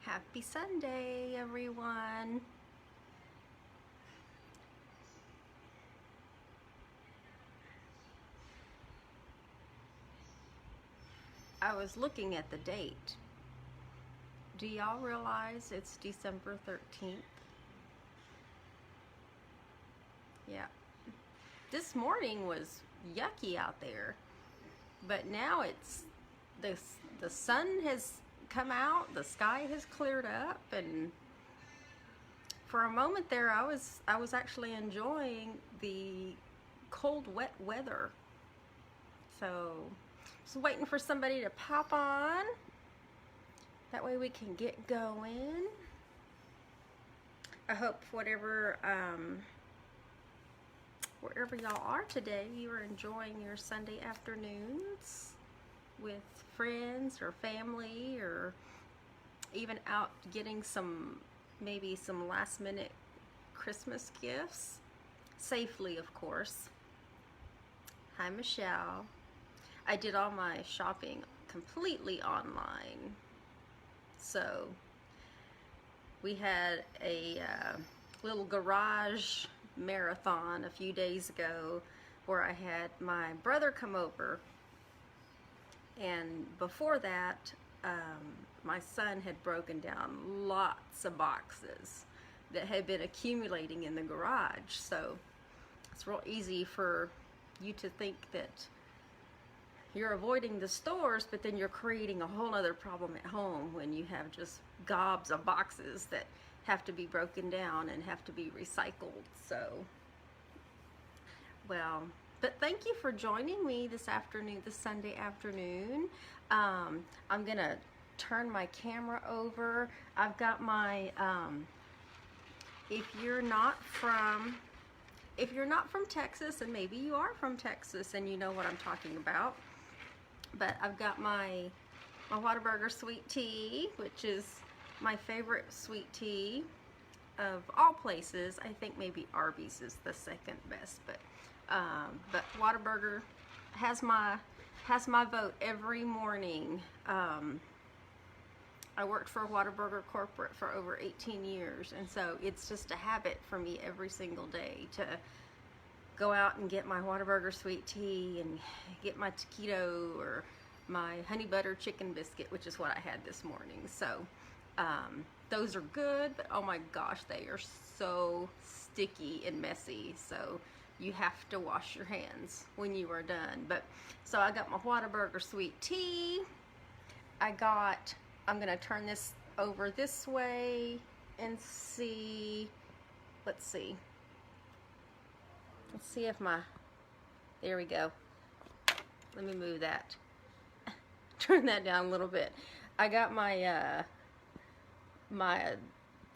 Happy Sunday, everyone. I was looking at the date. Do y'all realize it's December 13th? Yeah. This morning was yucky out there, but now it's the sun has come out, the sky has cleared up, and for a moment there I was actually enjoying the cold, wet weather. So just waiting for somebody to pop on. That way we can get going. I hope wherever y'all are today, you are enjoying your Sunday afternoons with friends or family, or even out getting maybe some last minute Christmas gifts. Safely, of course. Hi, Michelle. I did all my shopping completely online. So we had a little garage marathon a few days ago where I had my brother come over, and before that my son had broken down lots of boxes that had been accumulating in the garage. So it's real easy for you to think that you're avoiding the stores, but then you're creating a whole other problem at home when you have just gobs of boxes that have to be broken down and have to be recycled. So, well, but thank you for joining me this afternoon, this Sunday afternoon. I'm gonna turn my camera over. I've got my, if you're not from Texas, and maybe you are from Texas and you know what I'm talking about, but I've got my Whataburger sweet tea, which is my favorite sweet tea of all places. I think maybe Arby's is the second best, but Whataburger has my vote every morning. I worked for Whataburger corporate for over 18 years, and so it's just a habit for me every single day to go out and get my Whataburger sweet tea and get my taquito or my honey butter chicken biscuit, which is what I had this morning. So those are good, but oh my gosh, they are so sticky and messy. So you have to wash your hands when you are done. But so I got my Whataburger sweet tea. I'm gonna turn this over this way and see. Let's see if there we go. Let me move that. Turn that down a little bit. I got my my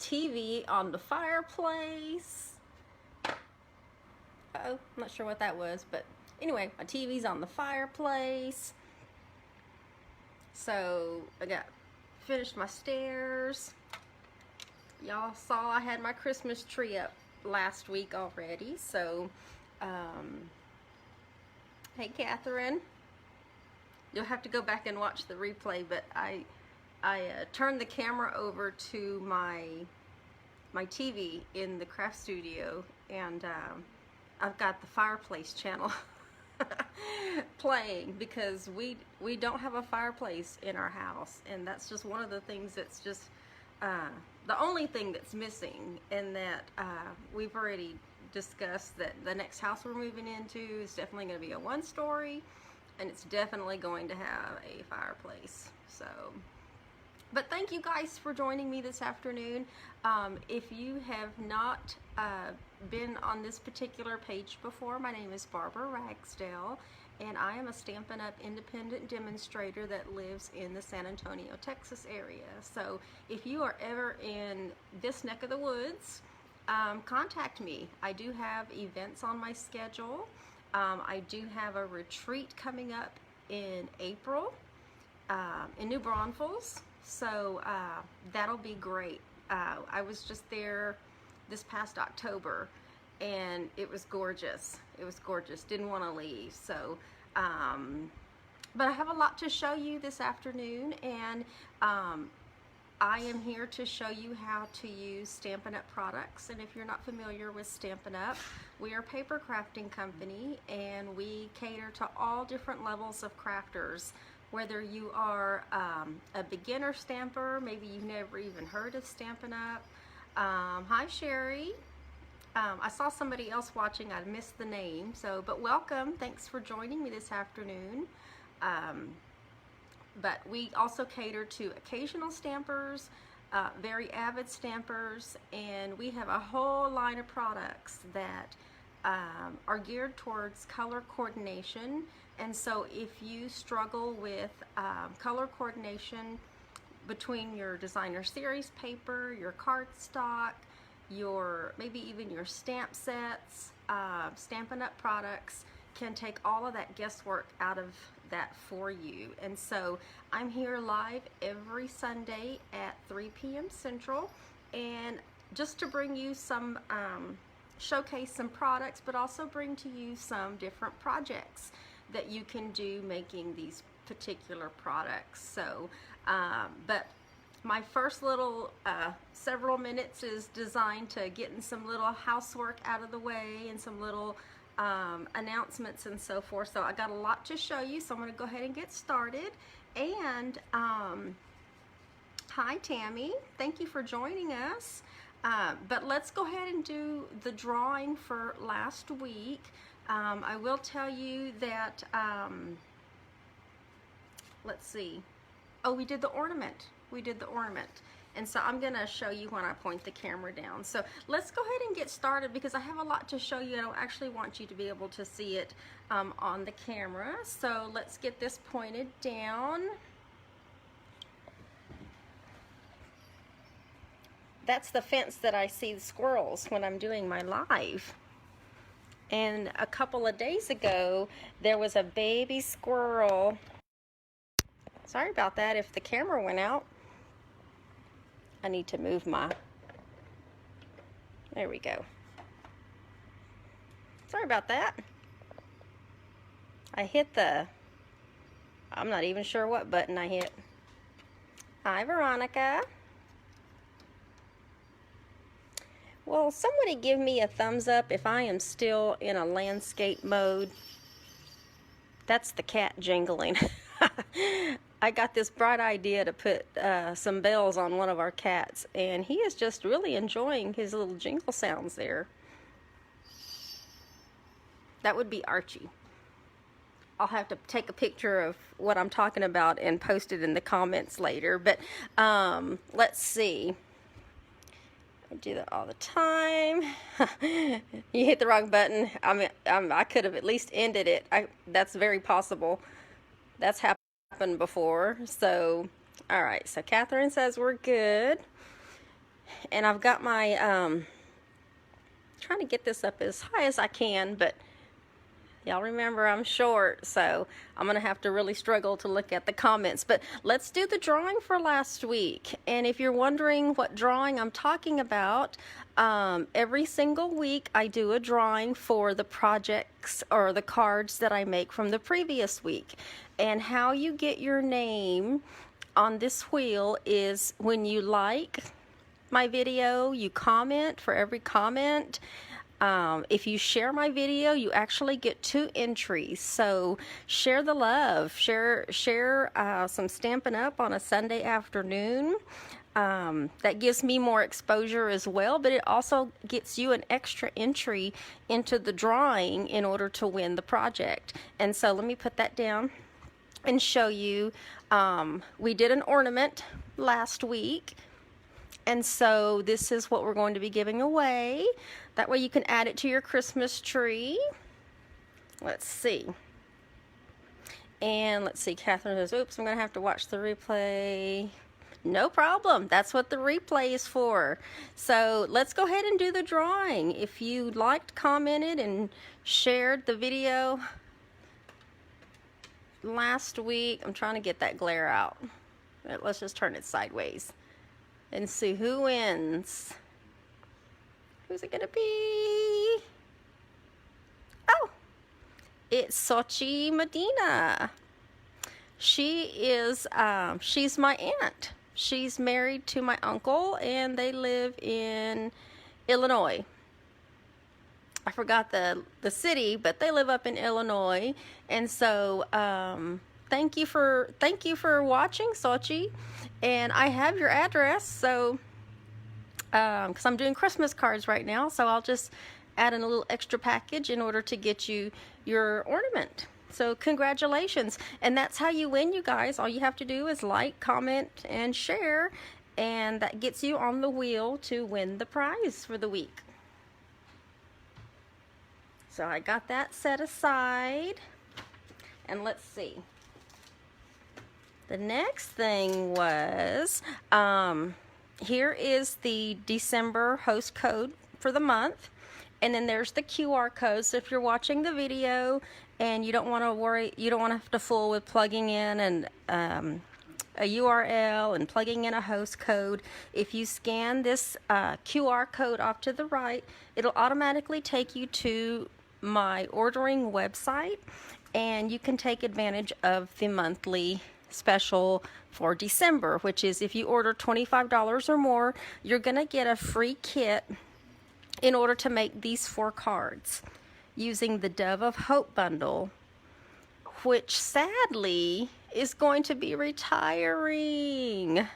TV on the fireplace. Uh-oh, I'm not sure what that was, but anyway, my TV's on the fireplace. So I finished my stairs. Y'all saw I had my Christmas tree up last week already. So hey Catherine, you'll have to go back and watch the replay, but I turned the camera over to my TV in the craft studio, and I've got the fireplace channel playing because we don't have a fireplace in our house, and that's just one of the things that's just the only thing that's missing. And that we've already discussed that the next house we're moving into is definitely going to be a one-story, and it's definitely going to have a fireplace. So, but thank you guys for joining me this afternoon. If you have not been on this particular page before, my name is Barbara Ragsdale, and I am a Stampin' Up! Independent demonstrator that lives in the San Antonio, Texas area. So if you are ever in this neck of the woods, contact me. I do have events on my schedule. I do have a retreat coming up in April in New Braunfels, so that'll be great. I was just there this past October, and it was gorgeous. It was gorgeous. Didn't want to leave. So, but I have a lot to show you this afternoon, and I am here to show you how to use Stampin' Up! Products, and if you're not familiar with Stampin' Up!, we are a paper crafting company, and we cater to all different levels of crafters. Whether you are a beginner stamper, maybe you've never even heard of Stampin' Up! Hi Sherry. I saw somebody else watching. I missed the name, but welcome. Thanks for joining me this afternoon. But we also cater to occasional stampers, very avid stampers, and we have a whole line of products that are geared towards color coordination. And so if you struggle with color coordination between your designer series paper, your cardstock, maybe even your stamp sets, Stampin' Up! Products can take all of that guesswork out of that for you. And so I'm here live every Sunday at 3 p.m. Central, and just to bring you some showcase some products, but also bring to you some different projects that you can do making these particular products. So but my first little several minutes is designed to getting some little housework out of the way and some little announcements and so forth. So I got a lot to show you, so I'm going to go ahead and get started. And hi Tammy, thank you for joining us. But let's go ahead and do the drawing for last week. I will tell you that let's see. Oh, we did the ornament. And so I'm gonna show you when I point the camera down. So let's go ahead and get started because I have a lot to show you. I don't actually want you to be able to see it on the camera. So let's get this pointed down. That's the fence that I see the squirrels when I'm doing my live. And a couple of days ago, there was a baby squirrel. Sorry about that if the camera went out. I need to move there we go. Sorry about that. I hit I'm not even sure what button I hit. Hi Veronica. Well, somebody give me a thumbs up if I am still in a landscape mode. That's the cat jingling. I got this bright idea to put some bells on one of our cats, and he is just really enjoying his little jingle sounds there. That would be Archie. I'll have to take a picture of what I'm talking about and post it in the comments later. But let's see. I do that all the time. You hit the wrong button. I mean, I could have at least ended it. That's very possible. That's happened before. So all right, so Catherine says we're good, and I've got my trying to get this up as high as I can, but y'all remember I'm short, so I'm gonna have to really struggle to look at the comments. But let's do the drawing for last week. And if you're wondering what drawing I'm talking about, every single week I do a drawing for the projects or the cards that I make from the previous week. And how you get your name on this wheel is when you like my video, you comment for every comment. If you share my video, you actually get 2 entries. So share the love, share some Stampin' Up! On a Sunday afternoon. That gives me more exposure as well, but it also gets you an extra entry into the drawing in order to win the project. And so let me put that down and show you. We did an ornament last week, and so this is what we're going to be giving away. That way you can add it to your Christmas tree. Let's see. And let's see, Catherine says, oops, I'm going to have to watch the replay. No problem. That's what the replay is for. So let's go ahead and do the drawing. If you liked, commented, and shared the video last week, I'm trying to get that glare out. Let's just turn it sideways and see who wins. Who's it gonna be? Oh, it's Sochi Medina. She is, she's my aunt. She's married to my uncle, and they live in Illinois. I forgot the city, but they live up in Illinois. And so thank you for watching, Sochi. And I have your address, so because I'm doing Christmas cards right now, so I'll just add in a little extra package in order to get you your ornament. So congratulations. And that's how you win, you guys. All you have to do is like, comment, and share, and that gets you on the wheel to win the prize for the week. So I got that set aside. And let's see. The next thing was, here is the December host code for the month. And then there's the QR code. So if you're watching the video and you don't want to worry, you don't want to have to fool with plugging in and a URL and plugging in a host code. If you scan this QR code off to the right, it'll automatically take you to my ordering website, and you can take advantage of the monthly special for December, which is if you order $25 or more, you're going to get a free kit in order to make these 4 cards using the Dove of Hope bundle, which sadly is going to be retiring.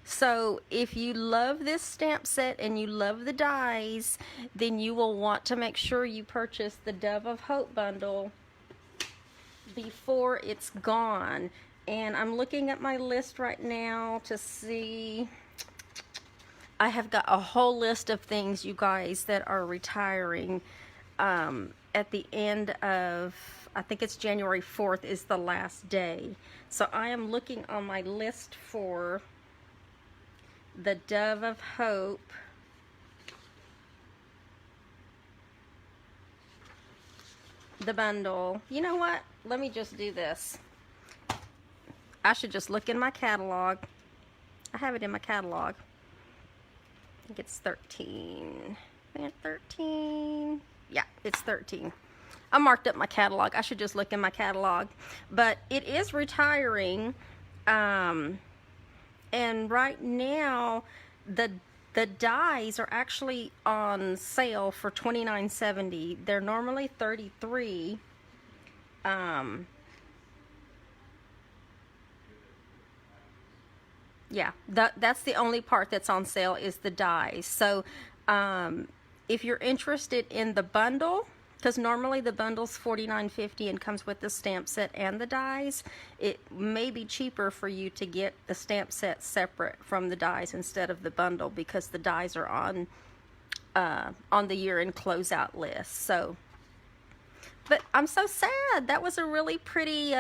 So if you love this stamp set and you love the dies, then you will want to make sure you purchase the Dove of Hope bundle before it's gone. And I'm looking at my list right now to see. I have got a whole list of things, you guys, that are retiring at the end of, I think it's January 4th is the last day. So I am looking on my list for the Dove of Hope. The bundle. You know what? Let me just do this. I should just look in my catalog. I have it in my catalog. I think it's 13. 13. Yeah, it's 13. I marked up my catalog. I should just look in my catalog. But it is retiring. And right now, the dies are actually on sale for $29.70. They're normally $33. Yeah, that's the only part that's on sale is the dies. So if you're interested in the bundle, because normally the bundle's $49.50 and comes with the stamp set and the dies, it may be cheaper for you to get the stamp set separate from the dies instead of the bundle, because the dies are on the year-end closeout list. So, but I'm so sad. That was a really pretty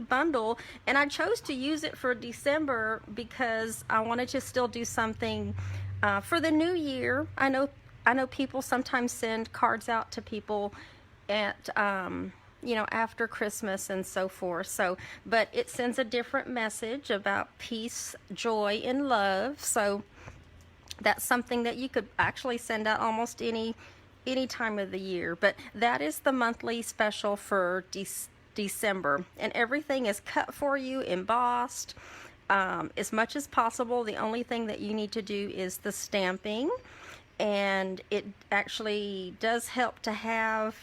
bundle, and I chose to use it for December because I wanted to still do something for the new year. I know people sometimes send cards out to people at you know, after Christmas and so forth. So, but it sends a different message about peace, joy, and love. So that's something that you could actually send out almost any time of the year. But that is the monthly special for December, and everything is cut for you, embossed as much as possible. The only thing that you need to do is the stamping, and it actually does help to have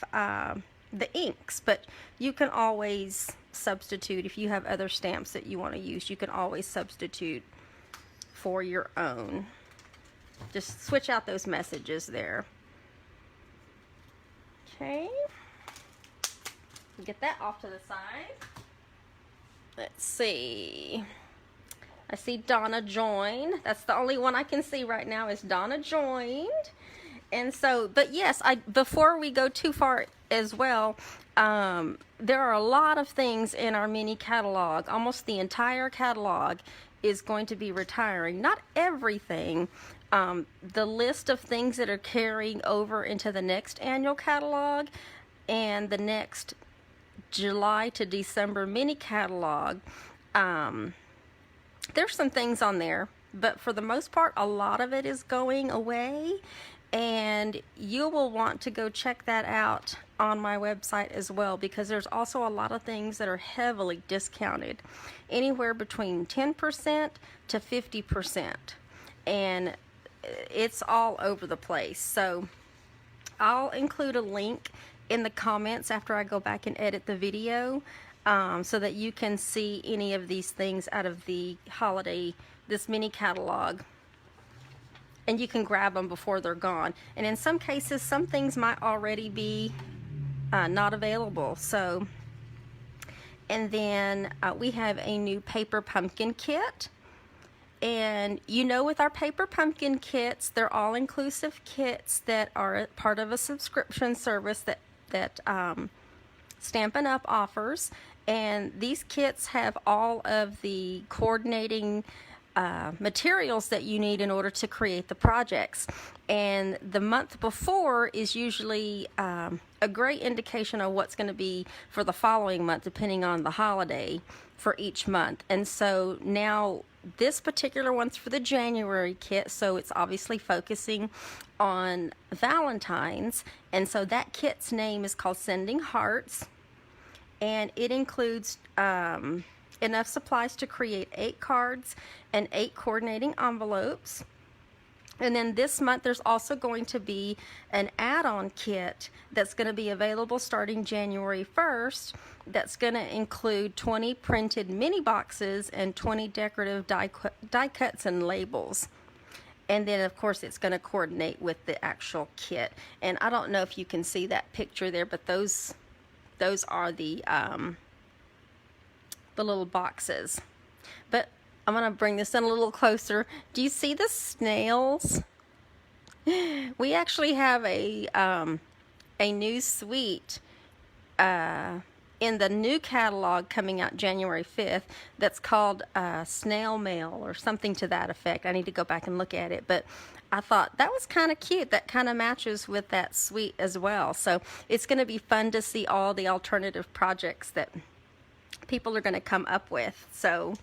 the inks, but you can always substitute. If you have other stamps that you want to use, you can always substitute for your own. Just switch out those messages there. Okay, get that off to the side. Let's see. I see Donna joined. That's the only one I can see right now is Donna joined. And so, but yes, before we go too far as well, there are a lot of things in our mini catalog. Almost the entire catalog is going to be retiring. Not everything. The list of things that are carrying over into the next annual catalog and the next July to December mini catalog, there's some things on there, but for the most part, a lot of it is going away. and you will want to go check that out on my website as well, because there's also a lot of things that are heavily discounted, anywhere between 10% to 50%, and it's all over the place. So I'll include a link in the comments after I go back and edit the video, so that you can see any of these things out of the holiday, this mini catalog, and you can grab them before they're gone. And in some cases, some things might already be not available. So, and then we have a new paper pumpkin kit. And you know, with our paper pumpkin kits, they're all inclusive kits that are part of a subscription service that Stampin' Up! Offers. And these kits have all of the coordinating materials that you need in order to create the projects. And the month before is usually a great indication of what's going to be for the following month, depending on the holiday for each month. And so now this particular one's for the January kit, so it's obviously focusing on Valentine's. And so that kit's name is called Sending Hearts, and it includes enough supplies to create 8 cards and 8 coordinating envelopes. And then this month there's also going to be an add-on kit that's going to be available starting January 1st, that's going to include 20 printed mini boxes and 20 decorative die cuts and labels. And then of course it's going to coordinate with the actual kit. And I don't know if you can see that picture there, but those are the little boxes. But I'm going to bring this in a little closer. Do you see the snails? We actually have a new suite in the new catalog coming out January 5th that's called Snail Mail or something to that effect. I need to go back and look at it, but I thought that was kind of cute. That kind of matches with that suite as well. So it's going to be fun to see all the alternative projects that people are going to come up with. So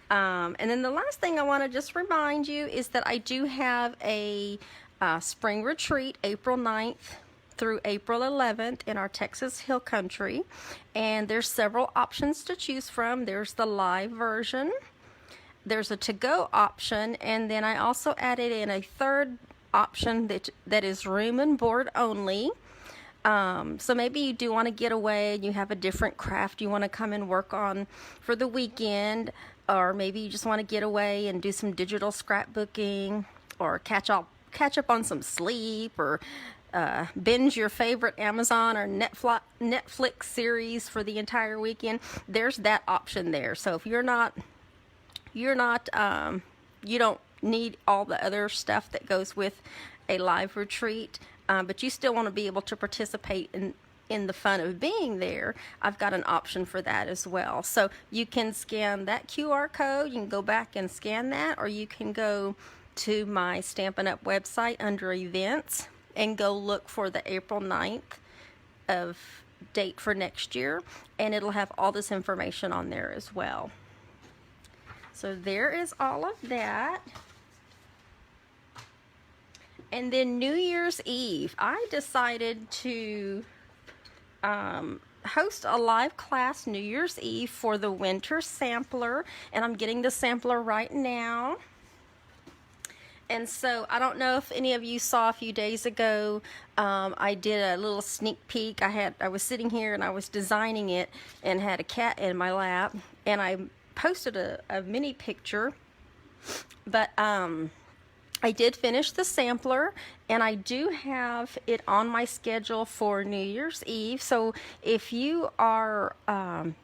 and then the last thing I want to just remind you is that I do have a spring retreat April 9th through April 11th in our Texas Hill Country, and there's several options to choose from. There's the live version, there's a to-go option, and then I also added in a third option that is room and board only. So maybe you do want to get away and you have a different craft you want to come and work on for the weekend, or maybe you just want to get away and do some digital scrapbooking, or catch up on some sleep, or binge your favorite Amazon or Netflix series for the entire weekend. There's that option there. So if you don't need all the other stuff that goes with a live retreat, but you still want to be able to participate in the fun of being there, I've got an option for that as well. So you can scan that QR code, you can go back and scan that, or you can go to my Stampin' Up! Website under events and go look for the April 9th of date for next year, and it'll have all this information on there as well. So there is all of that. And then New Year's Eve, I decided to host a live class New Year's Eve for the winter sampler, and I'm getting the sampler right now. And so I don't know if any of you saw a few days ago, I did a little sneak peek. I was sitting here and I was designing it and had a cat in my lap, and I posted a mini picture. But I did finish the sampler, and I do have it on my schedule for New Year's Eve. So if you are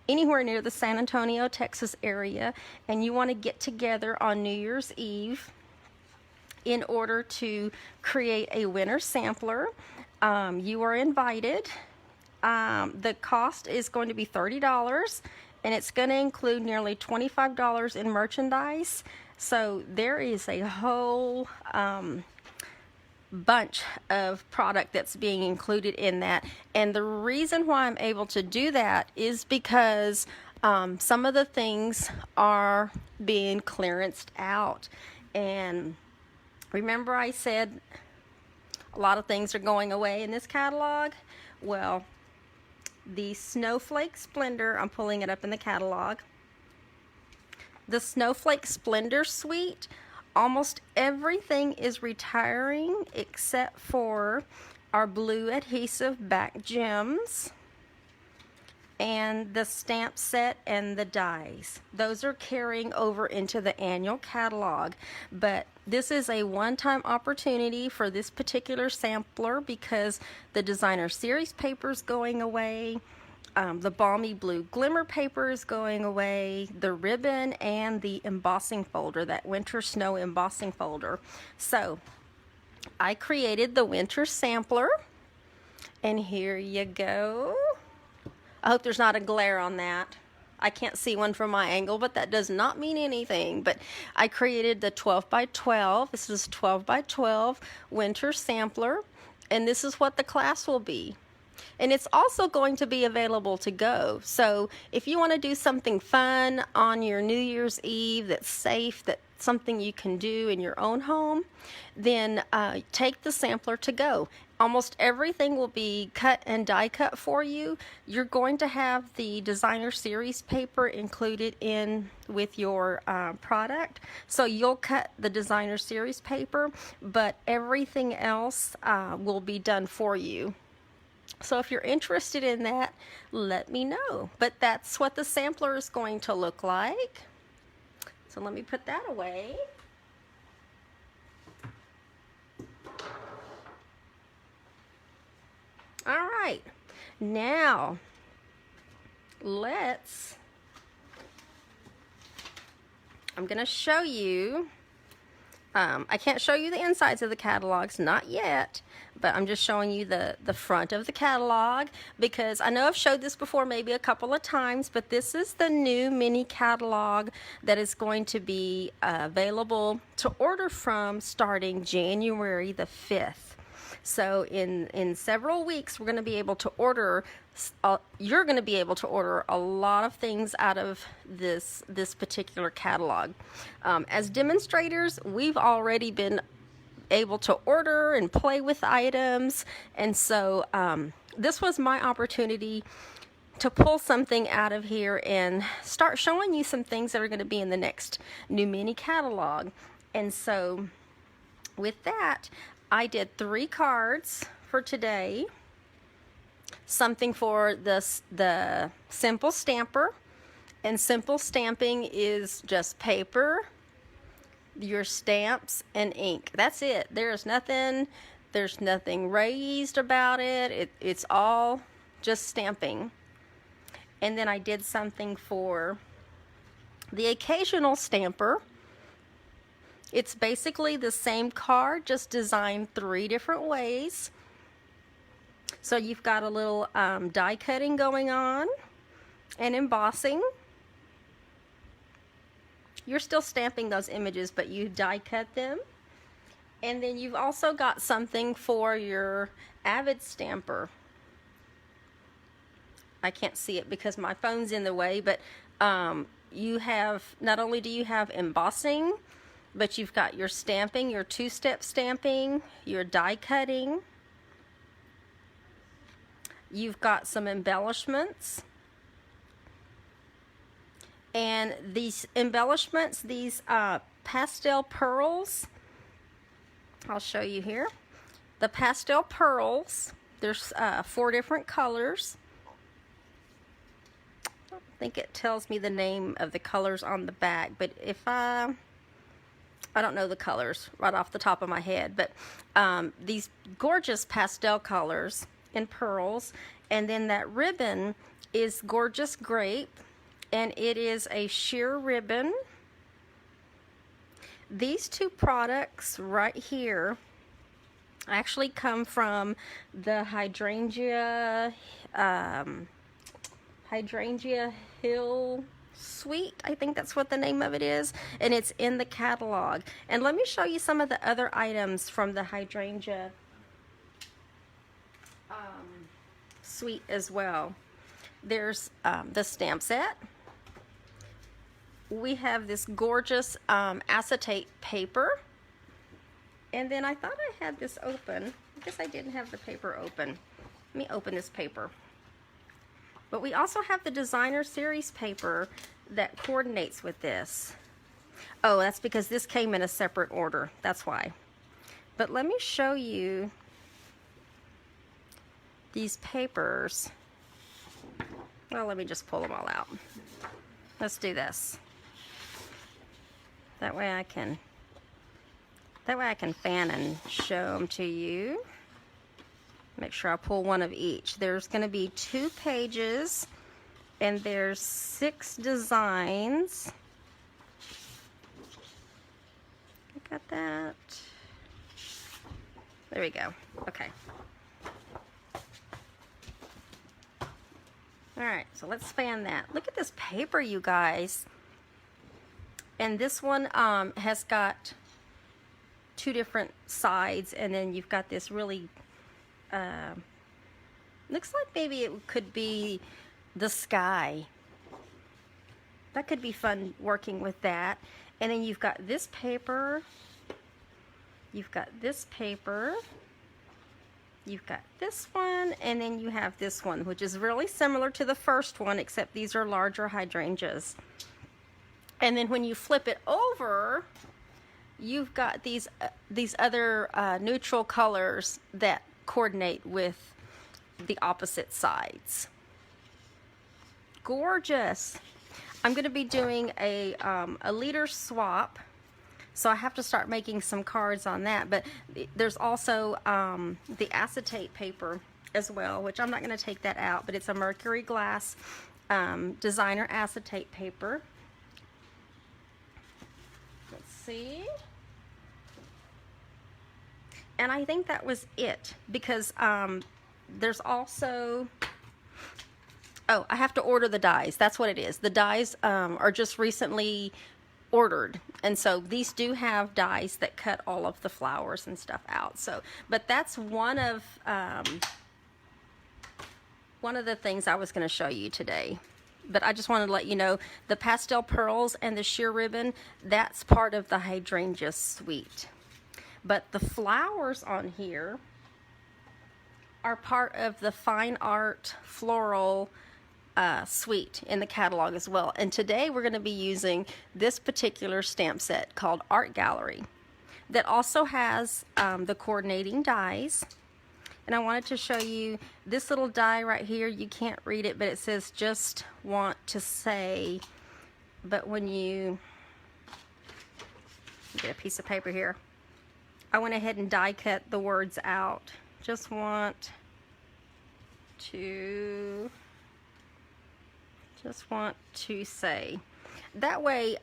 anywhere near the San Antonio, Texas area, and you want to get together on New Year's Eve in order to create a winter sampler, you are invited. The cost is going to be $30, and it's going to include nearly $25 in merchandise. So there is a whole bunch of product that's being included in that. And the reason why I'm able to do that is because some of the things are being clearanced out. And remember I said A lot of things are going away in this catalog. Well, the Snowflake Splendor, I'm pulling it up in the catalog. The Snowflake Splendor Suite, almost everything is retiring except for our blue adhesive back gems and the stamp set and the dies. Those are carrying over into the annual catalog, but this is a one-time opportunity for this particular sampler because the designer series paper is going away. The balmy blue glimmer paper is going away, the ribbon, and the embossing folder, that winter snow embossing folder. So I created the winter sampler, and here you go. I hope there's not a glare on that. I can't see one from my angle, but that does not mean anything. But I created the 12 by 12. This is 12 by 12 winter sampler, and this is what the class will be. And it's also going to be available to go. So if you want to do something fun on your New Year's Eve that's safe, that's something you can do in your own home, then take the sampler to go. Almost everything will be cut and die cut for you. You're going to have the designer series paper included in with your product. So you'll cut the designer series paper, but everything else will be done for you. So if you're interested in that, let me know. But that's what the sampler is going to look like. So let me put that away. All right, now I'm going to show you, I can't show you the insides of the catalogs, not yet, but I'm just showing you the front of the catalog because I know I've showed this before maybe a couple of times, but this is the new mini catalog that is going to be available to order from starting January the 5th. So in several weeks, we're going to be able to order, you're going to be able to order a lot of things out of this particular catalog. As demonstrators, we've already been able to order and play with items, and so this was my opportunity to pull something out of here and start showing you some things that are going to be in the next new mini catalog. And so with that, I did 3 cards for today. Something for the simple stamper, and simple stamping is just paper, your stamps, and ink. That's it. There's nothing raised about it. It's all just stamping. And then I did something for the occasional stamper. It's basically the same card, just designed 3 different ways. So you've got a little die cutting going on and embossing. You're still stamping those images, but you die cut them. And then you've also got something for your Avid stamper. I can't see it because my phone's in the way, but you have, not only do you have embossing, but you've got your stamping, your 2-step stamping, your die cutting. You've got some embellishments. And these embellishments, these pastel pearls, I'll show you here. The pastel pearls, there's 4 different colors. I don't think it tells me the name of the colors on the back, but if I don't know the colors right off the top of my head, but these gorgeous pastel colors and pearls, and then that ribbon is gorgeous grape, and it is a sheer ribbon. These 2 products right here actually come from the Hydrangea Hill Suite, I think that's what the name of it is, and it's in the catalog. And let me show you some of the other items from the Hydrangea Suite as well. There's the stamp set. We have this gorgeous acetate paper. And then I thought I had this open. I guess I didn't have the paper open. Let me open this paper. But we also have the designer series paper that coordinates with this. Oh, that's because this came in a separate order. That's why. But let me show you these papers. Well, let me just pull them all out. Let's do this. That way I can fan and show them to you. Make sure I pull one of each. There's going to be 2 pages and there's 6 designs. Got that. There we go. Okay. All right, so let's fan that. Look at this paper, you guys. And this one has got 2 different sides, and then you've got this really, looks like maybe it could be the sky. That could be fun working with that. And then you've got this paper, you've got this paper, you've got this one, and then you have this one, which is really similar to the first one, except these are larger hydrangeas. And then when you flip it over, you've got these other neutral colors that coordinate with the opposite sides. Gorgeous. I'm going to be doing a liter swap, so I have to start making some cards on that. But there's also the acetate paper as well, which I'm not going to take that out, but it's a mercury glass designer acetate paper. Let's see. And I think that was it, because there's also... Oh, I have to order the dies. That's what it is. The dies are just recently ordered. And so these do have dies that cut all of the flowers and stuff out. So, but that's one of the things I was going to show you today. But I just wanted to let you know, the pastel pearls and the sheer ribbon, that's part of the Hydrangea Suite. But the flowers on here are part of the Fine Art Floral Suite in the catalog as well. And today we're going to be using this particular stamp set called Art Gallery that also has the coordinating dies. And I wanted to show you this little die right here. You can't read it, but it says "just want to say." But when you get a piece of paper here, I went ahead and die cut the words out. Just want to say. That way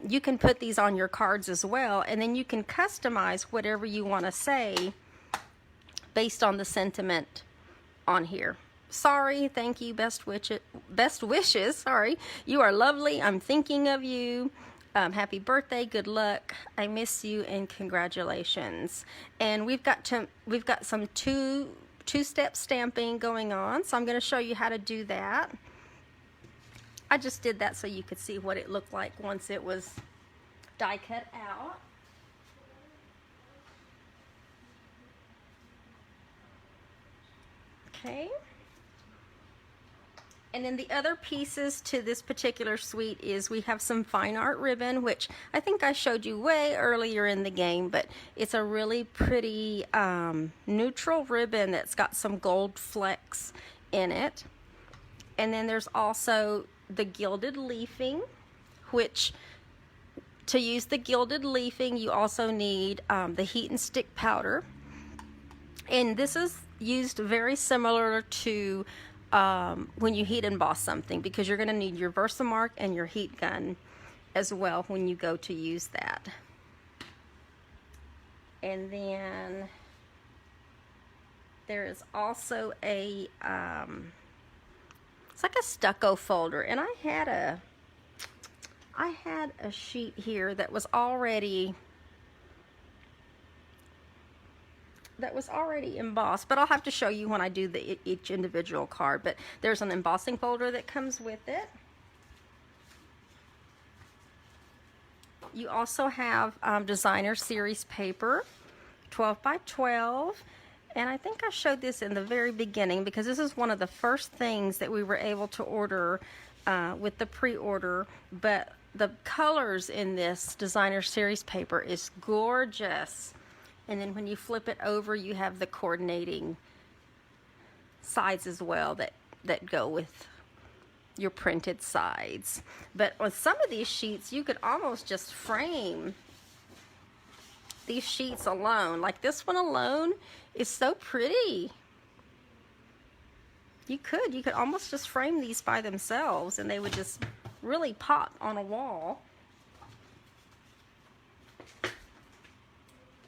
you can put these on your cards as well, and then you can customize whatever you want to say based on the sentiment on here. Sorry, thank you, best wishes, sorry. You are lovely, I'm thinking of you. Happy birthday, good luck, I miss you, and congratulations. And we've got some two-step stamping going on, so I'm going to show you how to do that. I just did that so you could see what it looked like once it was die cut out. Okay. And then the other pieces to this particular suite is we have some fine art ribbon, which I think I showed you way earlier in the game, but it's a really pretty neutral ribbon that's got some gold flecks in it. And then there's also the gilded leafing, which to use the gilded leafing you also need the heat and stick powder. And this is used very similar to when you heat emboss something, because you're going to need your Versamark and your heat gun as well when you go to use that. And then there is also a it's like a stucco folder, and I had a sheet here that was already embossed, but I'll have to show you when I do each individual card. But there's an embossing folder that comes with it. You also have designer series paper, 12 by 12. And I think I showed this in the very beginning because this is one of the first things that we were able to order with the pre-order. But the colors in this designer series paper is gorgeous. And then when you flip it over, you have the coordinating sides as well that go with your printed sides. But on some of these sheets, you could almost just frame these sheets alone. Like this one alone is so pretty. You could almost just frame these by themselves and they would just really pop on a wall.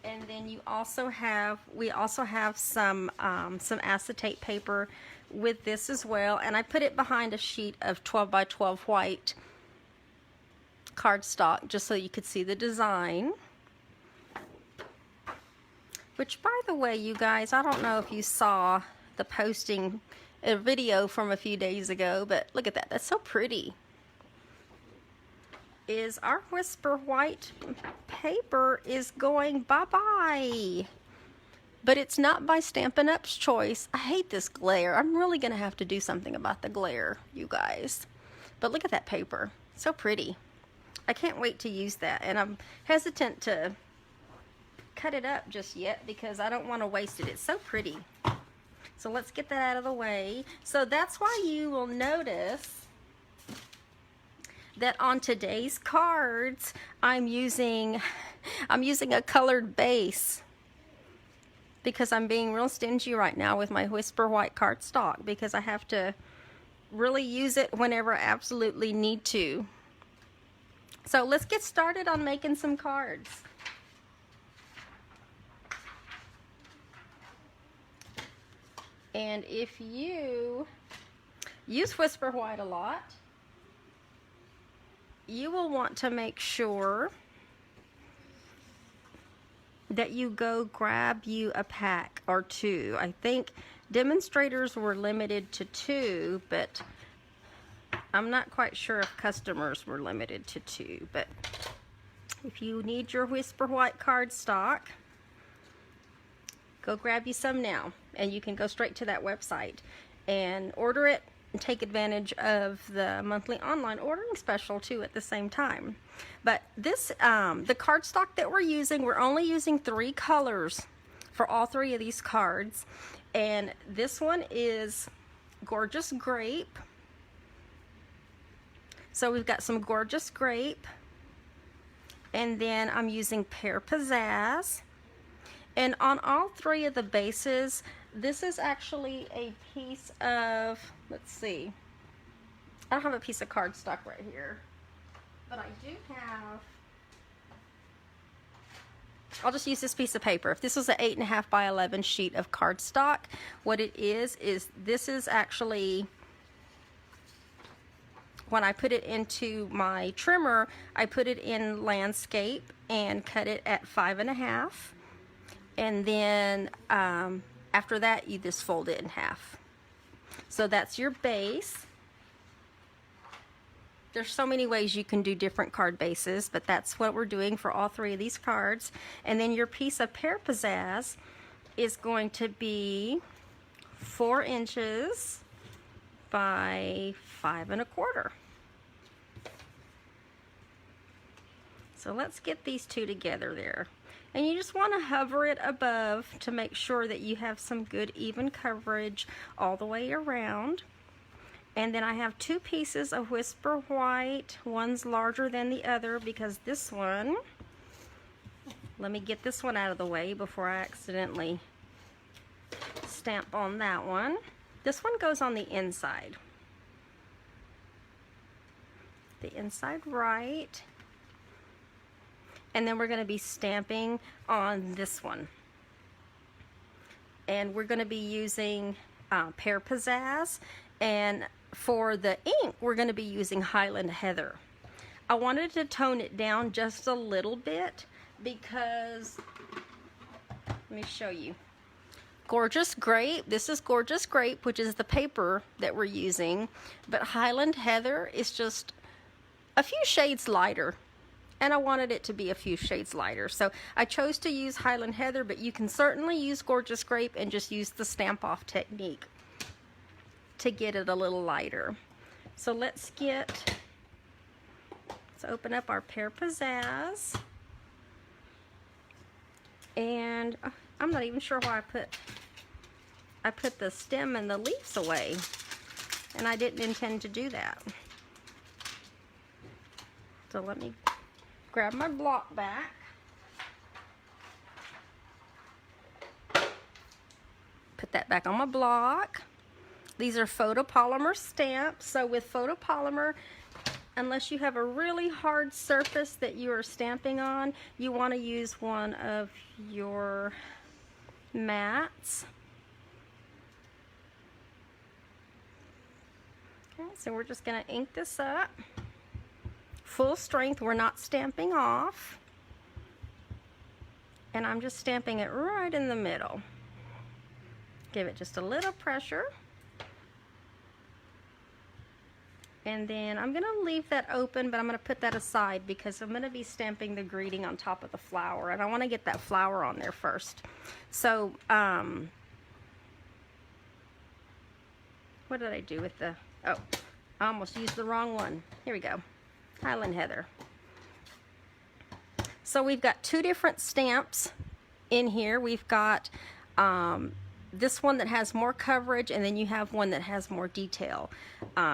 And then we also have some acetate paper with this as well, and I put it behind a sheet of 12 by 12 white cardstock just so you could see the design. Which, by the way, you guys, I don't know if you saw the posting, a video from a few days ago, but look at that. That's so pretty. Is our Whisper White paper is going bye-bye. But it's not by Stampin' Up's choice. I hate this glare. I'm really going to have to do something about the glare, you guys. But look at that paper. So pretty. I can't wait to use that. And I'm hesitant to cut it up just yet because I don't want to waste it. It's so pretty. So let's get that out of the way. So that's why you will notice that on today's cards, I'm using a colored base because I'm being real stingy right now with my Whisper White cardstock because I have to really use it whenever I absolutely need to. So let's get started on making some cards. And if you use Whisper White a lot, you will want to make sure that you go grab you a pack or two. I think demonstrators were limited to 2, but I'm not quite sure if customers were limited to 2. But if you need your Whisper White cardstock, go grab you some now, and you can go straight to that website and order it and take advantage of the monthly online ordering special too at the same time. But this, the cardstock that we're only using 3 colors for all 3 of these cards. And this one is Gorgeous Grape. So we've got some Gorgeous Grape. And then I'm using Pear Pizzazz. And on all 3 of the bases, this is actually a piece of, let's see, I don't have a piece of cardstock right here, but I do have, I'll just use this piece of paper. If this was an 8.5 by 11 sheet of cardstock, what it is this is actually, when I put it into my trimmer, I put it in landscape and cut it at 5.5. And then after that, you just fold it in half. So that's your base. There's so many ways you can do different card bases, but that's what we're doing for all 3 of these cards. And then your piece of Pear Pizzazz is going to be 4 inches by 5.25. So let's get these 2 together there. And you just want to hover it above to make sure that you have some good even coverage all the way around. And then I have 2 pieces of Whisper White. One's larger than the other because this one, let me get this one out of the way before I accidentally stamp on that one. This one goes on the inside. The inside right. And then we're going to be stamping on this one. And we're going to be using Pear Pizzazz. And for the ink, we're going to be using Highland Heather. I wanted to tone it down just a little bit because, let me show you. Gorgeous Grape, this is Gorgeous Grape, which is the paper that we're using. But Highland Heather is just a few shades lighter. and I wanted it to be a few shades lighter. So I chose to use Highland Heather, but you can certainly use Gorgeous Grape and just use the stamp off technique to get it a little lighter. So let's open up our Pear Pizzazz. And I'm not even sure why I put the stem and the leaves away, and I didn't intend to do that. So let me grab my block back. Put that back on my block. These are photopolymer stamps. So with photopolymer, unless you have a really hard surface that you are stamping on, you want to use one of your mats. Okay, so we're just going to ink this up. Full strength, we're not stamping off. And I'm just stamping it right in the middle. Give it just a little pressure. And then I'm going to leave that open, but I'm going to put that aside because I'm going to be stamping the greeting on top of the flower, and I want to get that flower on there first. So, what did I do with the, oh, I almost used the wrong one. Here we go, Highland Heather. So we've got two different stamps in here. We've got this one that has more coverage, and then you have one that has more detail.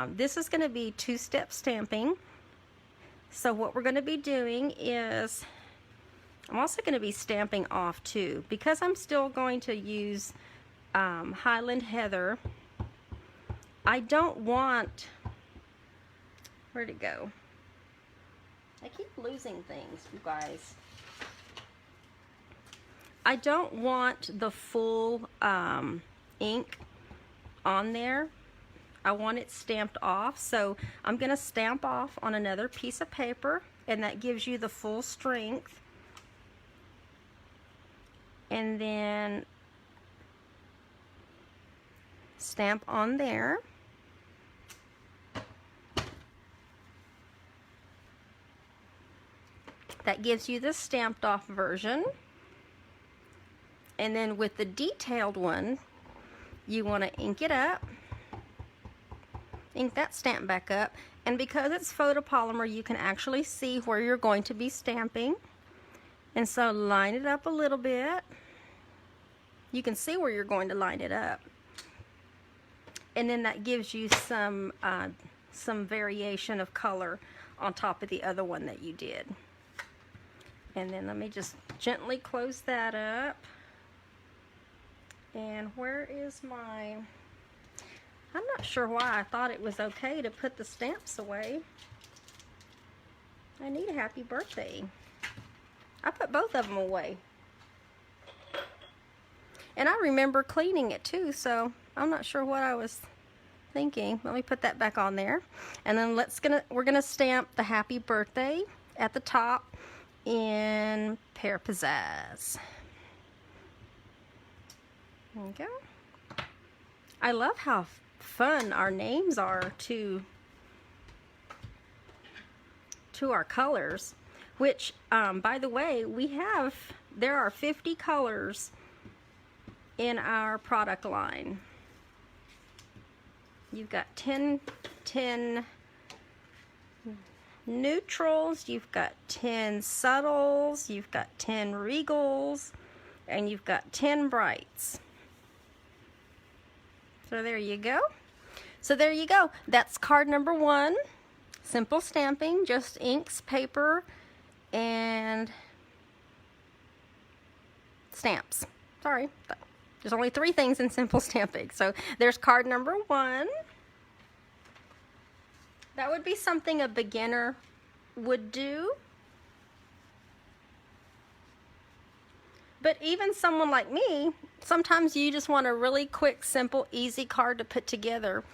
This is going to be two-step stamping. So what we're going to be doing is, I'm also going to be stamping off too, because I'm still going to use Highland Heather. I don't want, where'd it go? I keep losing things, you guys. I don't want the full ink on there. I want it stamped off, so I'm going to stamp off on another piece of paper, and that gives you the full strength. And then stamp on there. That gives you the stamped off version. And then with the detailed one, you want to ink it up, ink that stamp back up, and because it's photopolymer, you can actually see where you're going to be stamping. And so line it up a little bit. You can see where you're going to line it up. And then that gives you some variation of color on top of the other one that you did. And then let me just gently close that up. And where is my, I'm not sure why I thought it was okay to put the stamps away. I need a happy birthday. I put both of them away. And I remember cleaning it too, so I'm not sure what I was thinking. Let me put that back on there. And then we're gonna stamp the happy birthday at the top in Pear Pizzazz. There you go. I love how fun our names are to our colors, which by the way, there are 50 colors in our product line. You've got 10 neutrals, you've got 10 subtles, you've got 10 regals, and you've got 10 brights. So there you go. So there you go. That's card number 1. Simple stamping, just inks, paper, and stamps. Sorry, there's only 3 things in simple stamping. So there's card number 1. That would be something a beginner would do. But even someone like me, sometimes you just want a really quick, simple, easy card to put together.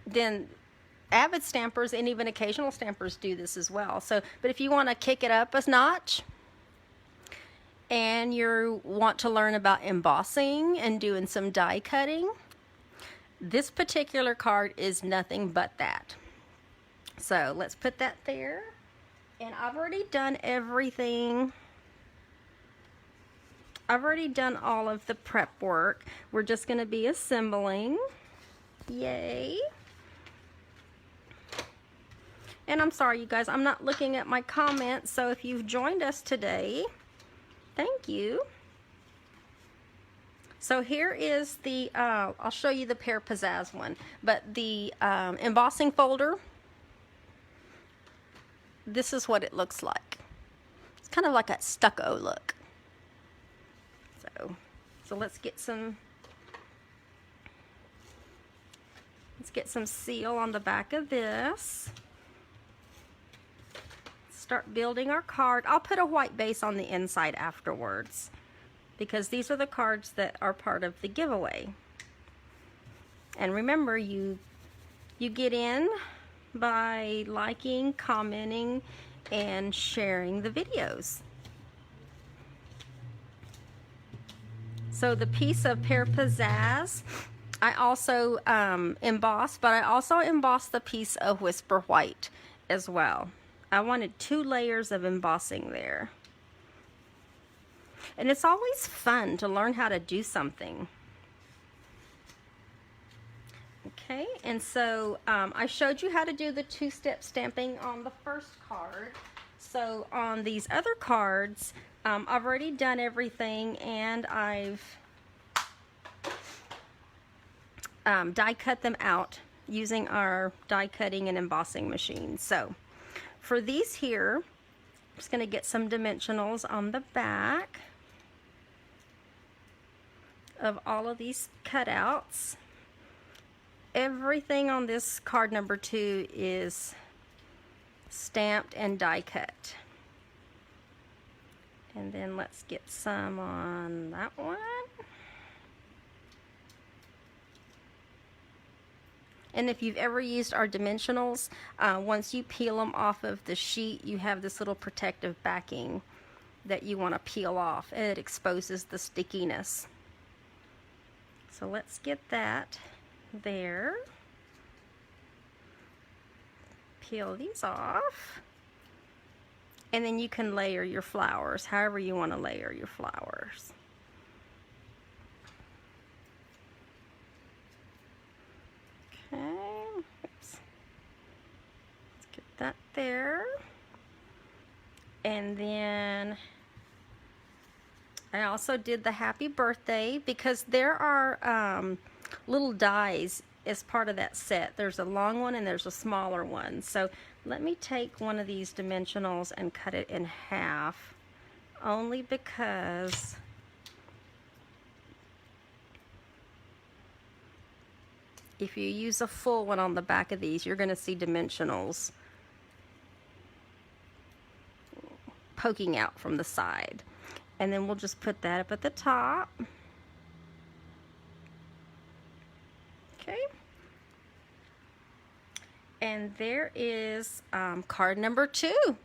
Then Avid stampers and even occasional stampers do this as well. So, but if you want to kick it up a notch and you want to learn about embossing and doing some die cutting, this particular card is nothing but that. So let's put that there. And I've already done everything. I've already done all of the prep work. We're just going to be assembling. Yay. And I'm sorry, you guys, I'm not looking at my comments, so if you've joined us today, thank you. So here is the, I'll show you the Pear Pizzazz one, but the embossing folder, this is what it looks like. It's kind of like a stucco look. So let's get some seal on the back of this. Start building our card. I'll put a white base on the inside afterwards, because these are the cards that are part of the giveaway. And remember, you get in by liking, commenting, and sharing the videos. So the piece of Pear Pizzazz, I also embossed, but I also embossed the piece of Whisper White as well. I wanted 2 layers of embossing there. And it's always fun to learn how to do something. Okay, and so I showed you how to do the 2-step stamping on the first card. So on these other cards, I've already done everything, and I've die cut them out using our die cutting and embossing machine. So for these here, I'm just going to get some dimensionals on the back of all of these cutouts. Everything on this card number 2 is stamped and die cut. And then let's get some on that one. And if you've ever used our dimensionals, once you peel them off of the sheet, you have this little protective backing that you want to peel off, and it exposes the stickiness. So let's get that there. Peel these off. And then you can layer your flowers however you want to layer your flowers. Okay, oops. Let's get that there. And then I also did the happy birthday, because there are little dies as part of that set. There's a long one and there's a smaller one. So let me take one of these dimensionals and cut it in half, only because if you use a full one on the back of these, you're going to see dimensionals poking out from the side. And then we'll just put that up at the top. Okay. And there is card number 2.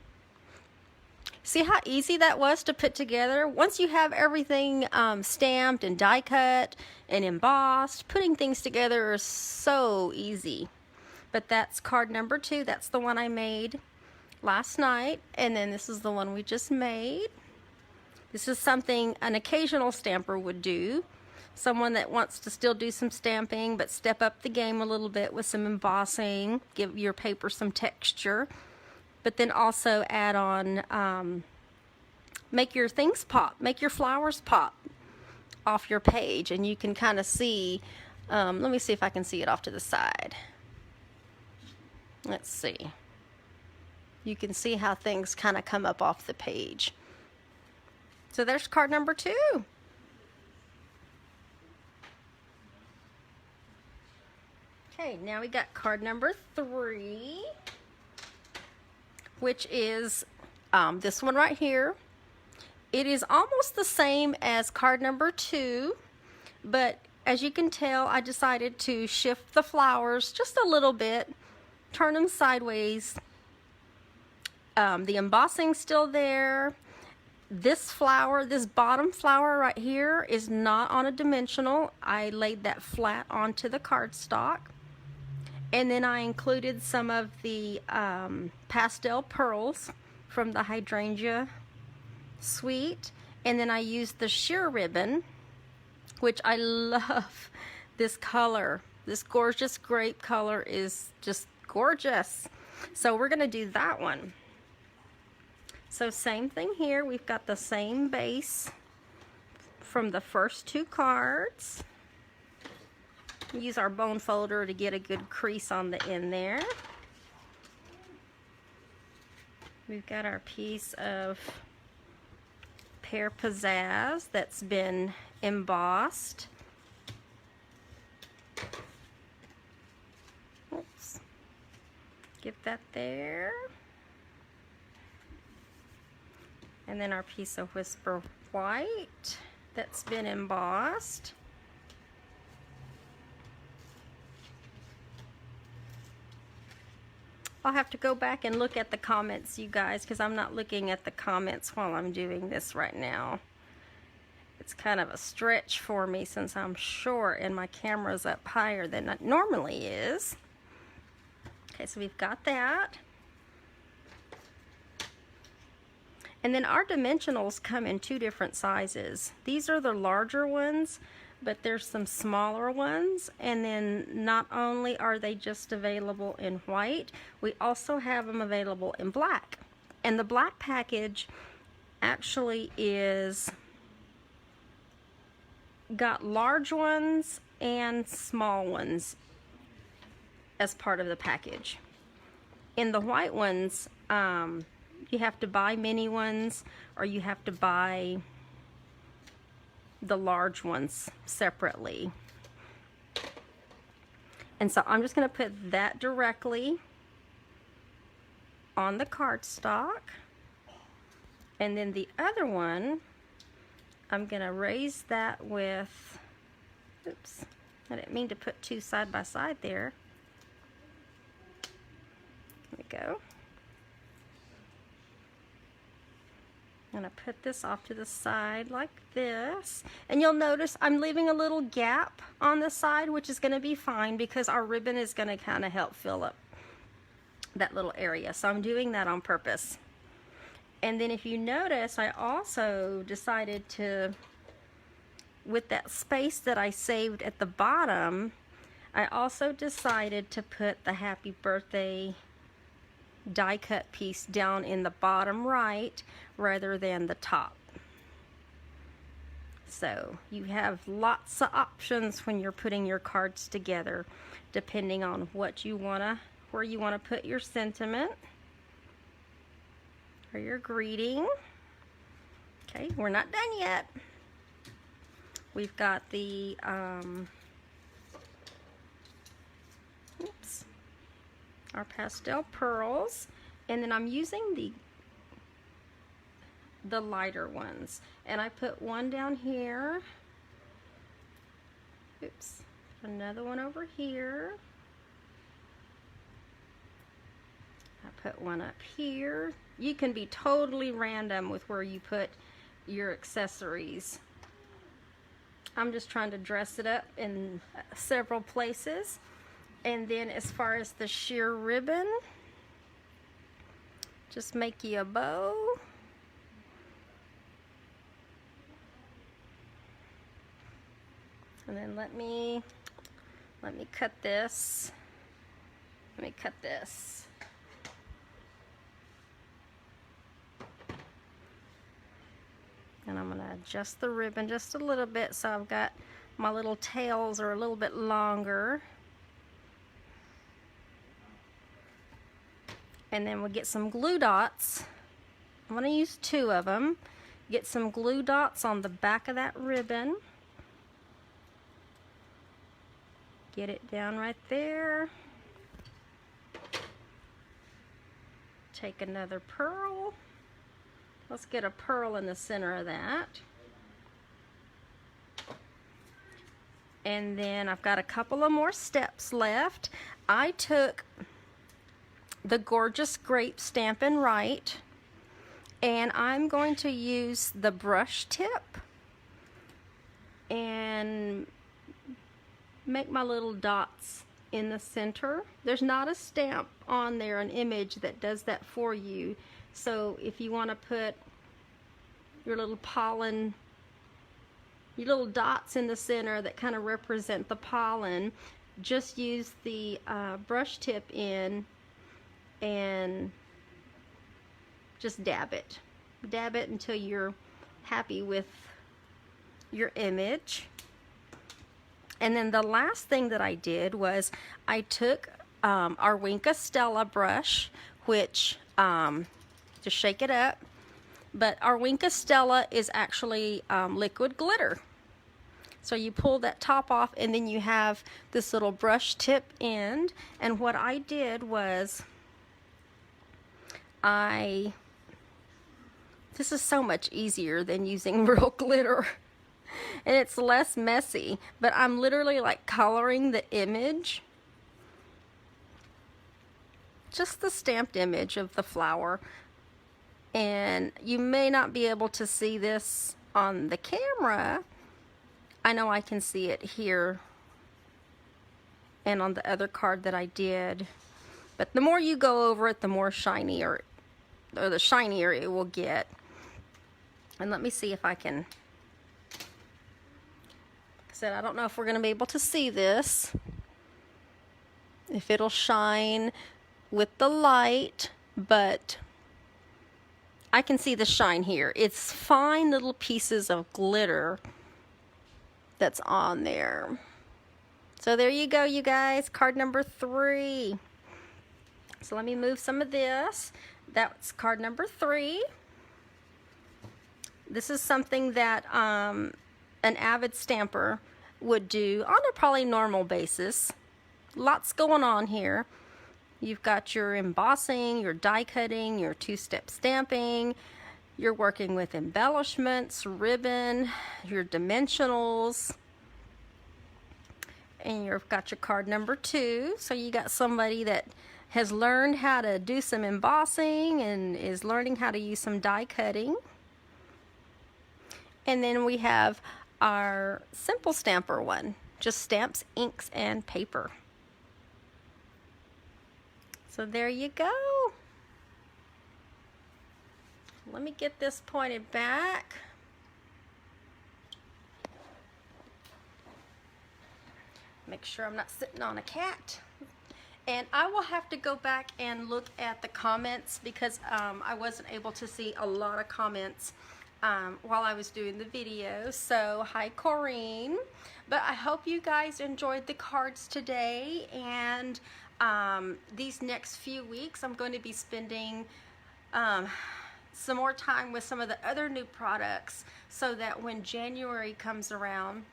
See how easy that was to put together? Once you have everything stamped and die cut and embossed, putting things together is so easy. But that's card number 2. That's the one I made last night. And then this is the one we just made. This is something an occasional stamper would do. Someone that wants to still do some stamping but step up the game a little bit with some embossing, give your paper some texture, but then also add on, make your things pop, make your flowers pop off your page. And you can kind of see, let me see if I can see it off to the side. Let's see. You can see how things kind of come up off the page. So there's card number 2. Okay, now we got card number 3, which is this one right here. It is almost the same as card number 2, but as you can tell, I decided to shift the flowers just a little bit, turn them sideways. The embossing's still there. This flower, this bottom flower right here, is not on a dimensional. I laid that flat onto the cardstock. And then I included some of the pastel pearls from the Hydrangea Suite. And then I used the sheer ribbon, which I love this color. This gorgeous grape color is just gorgeous. So we're gonna do that one. So same thing here, we've got the same base from the first two cards. Use our bone folder to get a good crease on the end there. We've got our piece of Pear Pizzazz that's been embossed. Oops. Get that there. And then our piece of Whisper White that's been embossed. I'll have to go back and look at the comments, you guys, because I'm not looking at the comments while I'm doing this right now. It's kind of a stretch for me since I'm short and my camera's up higher than it normally is. Okay, so we've got that. And then our dimensionals come in two different sizes. These are the larger ones, but there's some smaller ones. And then not only are they just available in white, we also have them available in black. And the black package actually is got large ones and small ones as part of the package. In the white ones, you have to buy mini ones, or you have to buy the large ones separately. And so I'm just going to put that directly on the cardstock. And then the other one, I'm going to raise that with, oops, I didn't mean to put two side by side there. There we go. I'm going to put this off to the side like this. And you'll notice I'm leaving a little gap on the side, which is going to be fine because our ribbon is going to kind of help fill up that little area. So I'm doing that on purpose. And then if you notice, I also decided to, with that space that I saved at the bottom, I also decided to put the Happy Birthday die cut piece down in the bottom right rather than the top. So you have lots of options when you're putting your cards together, depending on what you wanna, where you wanna put your sentiment or your greeting. Okay, we're not done yet. We've got the oops, our pastel pearls, and then I'm using the lighter ones, and I put one down here, oops, another one over here, I put one up here. You can be totally random with where you put your accessories. I'm just trying to dress it up in several places. And then as far as the sheer ribbon, just make you a bow. And then let me cut this. Let me cut this. And I'm going to adjust the ribbon just a little bit so I've got my little tails are a little bit longer. And then we'll get some glue dots. I'm going to use 2 of them. Get some glue dots on the back of that ribbon. Get it down right there. Take another pearl. Let's get a pearl in the center of that. And then I've got a couple of more steps left. I took the Gorgeous Grape Stampin' Right, and I'm going to use the brush tip and make my little dots in the center. There's not a stamp on there, an image that does that for you. So if you want to put your little pollen, your little dots in the center that kind of represent the pollen, just use the brush tip in and just dab it. Dab it until you're happy with your image. And then the last thing that I did was I took our Winka Stella brush, which just shake it up, but our Winka Stella is actually liquid glitter. So you pull that top off and then you have this little brush tip end, and what I did was this is so much easier than using real glitter, and it's less messy, but I'm literally like coloring the image, just the stamped image of the flower. And you may not be able to see this on the camera. I know I can see it here and on the other card that I did, but the more you go over it, the more shinier, or the shinier it will get. And let me see if I can, like I said, I don't know if we're going to be able to see this, if it'll shine with the light, but I can see the shine here. It's fine little pieces of glitter that's on there. So there you go, you guys, card number 3. So let me move some of this. That's card number 3. This is something that an Avid stamper would do on a probably normal basis. Lots going on here. You've got your embossing, your die cutting, your two-step stamping. You're working with embellishments, ribbon, your dimensionals. And you've got your card number 2. So you got somebody that has learned how to do some embossing and is learning how to use some die cutting. And then we have our simple stamper one, just stamps, inks, and paper. So there you go. Let me get this pointed back. Make sure I'm not sitting on a cat. And I will have to go back and look at the comments because I wasn't able to see a lot of comments while I was doing the video. So hi Corrine. But I hope you guys enjoyed the cards today, and these next few weeks I'm going to be spending some more time with some of the other new products, so that when January comes around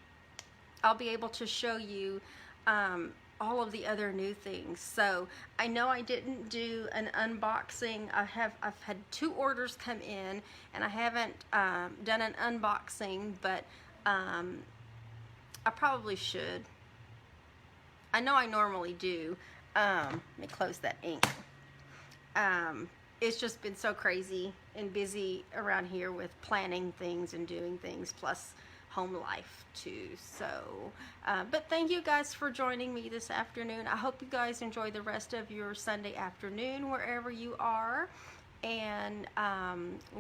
I'll be able to show you all of the other new things. So I know I didn't do an unboxing. I've had 2 orders come in and I haven't done an unboxing, but I probably should. I know I normally do. Let me close that ink. It's just been so crazy and busy around here with planning things and doing things, plus home life too. So but thank you guys for joining me this afternoon. I hope you guys enjoy the rest of your Sunday afternoon wherever you are, and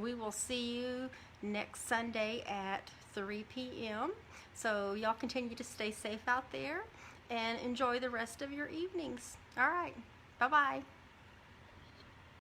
we will see you next Sunday at 3 p.m. So y'all continue to stay safe out there and enjoy the rest of your evenings. All right, bye bye.